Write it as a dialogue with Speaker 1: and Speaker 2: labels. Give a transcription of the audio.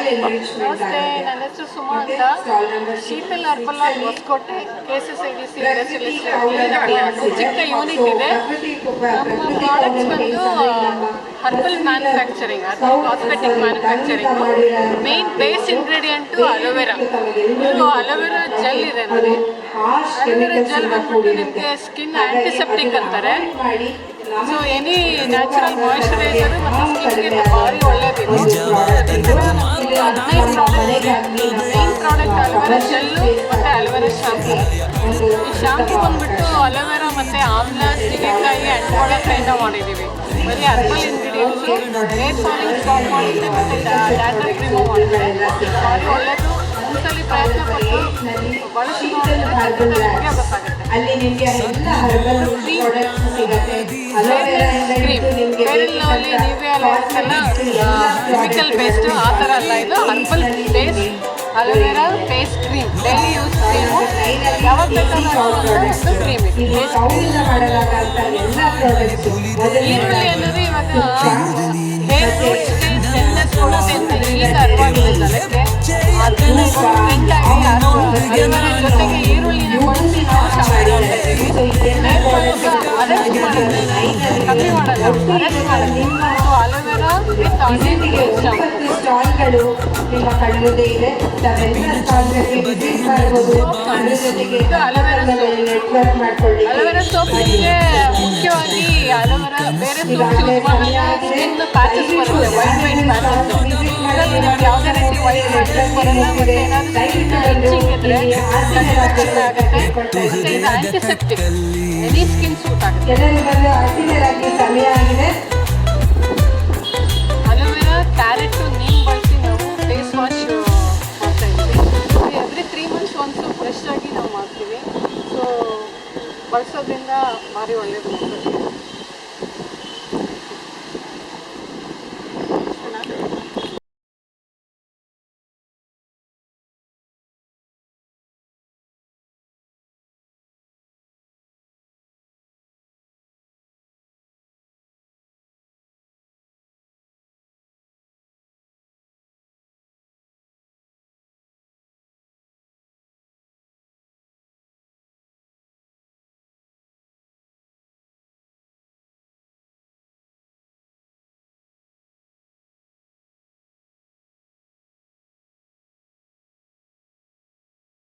Speaker 1: ನಮಸ್ತೆ, ನನ್ನ ಹೆಸರು ಸುಮಾ ಅಂತ. Sheetal herbal Hosakote KSSIDC industrial ಚಿಕ್ಕ ಯೂನಿಟ್ ಇದೆ. ನಮ್ಮ ಪ್ರಾಡಕ್ಟ್ಸ್ ಬಂದು herbal manufacturing, cosmetic manufacturing. Main base ingredient aloe vera. ಇದು ಅಲೋವೆರಾ ಜೆಲ್ ಇದೆ ನೋಡಿ. ಅಲೋವೆರಾ ಜೆಲ್ ಬಂದ್ಬಿಟ್ಟು ನಿಮಗೆ ಸ್ಕಿನ್ ಆ್ಯಂಟಿಸೆಪ್ಟಿಕ್ ಅಂತಾರೆ. ಸೊ ಎನಿ ನ್ಯಾಚುರಲ್ ಮಾಯಿಶ್ಚರೈಸರ್ ಮತ್ತು ಸ್ಕಿನ್ಗೆ ಭಾರಿ ಒಳ್ಳೆಯದಿದೆ. ಮೇನ್ ಪ್ರಾಡಕ್ಟ್ ಅಲೋವೆರಾ ಜೆಲ್ಲು ಮತ್ತು ಅಲೋವೆರಾ ಶಾಂಪು. ಈ ಶಾಂಪು ಬಂದ್ಬಿಟ್ಟು ಅಲೋವೆರಾ ಮತ್ತು ಆಮ್ಲ, ಸೀಗೆಕಾಯಿ, ಅಂಟ್ಕೊಳಕ್ಕಾಯಿಂದ ಮಾಡಿದ್ದೀವಿ. ಬರೀ herbal ingredients. Hair falling stop ಮಾಡುತ್ತೆ ಮತ್ತು ಡ್ಯಾಂಡ್ರಫ್ ರಿಮೂವ್ ಮಾಡ್ತಾರೆ. ಭಾರಿ ಒಳ್ಳೆಯದು. ಒಂದ್ಸಲಿ ಪ್ರಯತ್ನ ಪಟ್ಟು ಬಳಸಿ ನೋಡಿದ್ರೆ ನಿಮಗೆ ಗೊತ್ತಾಗುತ್ತೆ.
Speaker 2: ಅಲ್ಲಿ ನಿಮಗೆ ಎಲ್ಲ ಹರ್ಬಲ್ ಪ್ರಾಡಕ್ಟ್ಸ್ ಸಿಗುತ್ತೆ.
Speaker 1: ಫೇರ್ ಅಂಡ್ ಲವ್ಲಿ, ನಿವಿಯಾ ಎಲ್ಲ ಕೆಮಿಕಲ್ ಬೇಸ್ಡು ಆ ಥರ ಅಲ್ಲ. ಇದು herbal base aloe vera face cream, daily use cream. ಯಾವಾಗ ಬೇಕಾದ್ರೂ ಕ್ರೀಮ್ ಇದೆ. ಈರುಳ್ಳಿ ಅನ್ನೋದು ಇವಾಗ ಹೇರ್ ರೂಟ್ಸ್ಗೆ ಜೆಲ್ನೆಸ್ ಕೊಡುತ್ತೆ ಅಂತ ಈಗ ಅರಿವಾಗಿದೆ ಜನಕ್ಕೆ. ಅದನ್ನು ಟ್ರೆಂಡ್ ಆಗಿ ಅಲೋವೆರಾ ಜೊತೆಗೆ ಈರುಳ್ಳಿನ ಬಳಸಿ ನಾವು ಅರೆಸ್ಟ್ ಮಾಡೋದು ಕಮ್ಮಿ ಮಾಡಲ್ಲ, ಅರೆಸ್ಟ್ ಮಾಡೋದು. ಸೊ ಅಲೋವೆರಾ ವಿತ್ ಆನಿಯನ್
Speaker 2: ಸ್ಟಾಲ್ಗಳು ನಿಮ್ಮ ಕಣ್ಣುದೇ ಇದೆ.
Speaker 1: ಅಲೋವೆರಾ ಸೋಪ್ ನಿಮಗೆ ಮುಖ್ಯವಾಗಿ ಅಲೋವೆರಾ ಬೇರೆ ಸೋಪ್ ಯೂಸ್ ಮಾಡಿದಾಗ ಸ್ಕಿನ್ ಪ್ಯಾಚಸ್ ಬರುತ್ತೆ, ವೈಟ್ ಪ್ಯಾಚಸ್. ಇದರಲ್ಲಿ ನಿಮ್ಗೆ ಯಾವುದೇ ರೀತಿ ವೈಟ್ ಪ್ಯಾಚಸ್ ಬರಲ್ಲ. ಮತ್ತು ಏನಾದರೂ ಇಚಿಂಗ್ ಇದ್ದರೆ ಆಗುತ್ತೆ. ಮತ್ತು ಇದು ಆ್ಯಂಟಿಸೆಪ್ಟಿಕ್, ಎನಿ ಸ್ಕಿನ್ ಸೂಟ್ ಆಗುತ್ತೆ.
Speaker 2: ಸಮಯ ಆಗಿದೆ.
Speaker 1: ಅಲೋವೆರಾ, ಕ್ಯಾರೆಟು, ನೀರು ಬಳಸಿ ನಾವು ಫೇಸ್ ವಾಶ್ ಮಾಡ್ತಾ ಇದ್ದೀವಿ. ಎವ್ರಿ 3 months ಒನ್ಸು ಫ್ರೆಶ್ ಆಗಿ ನಾವು ಮಾಡ್ತೀವಿ. ಸೊ ಬಳಸೋದ್ರಿಂದ ಭಾರಿ ಒಳ್ಳೆಯದು.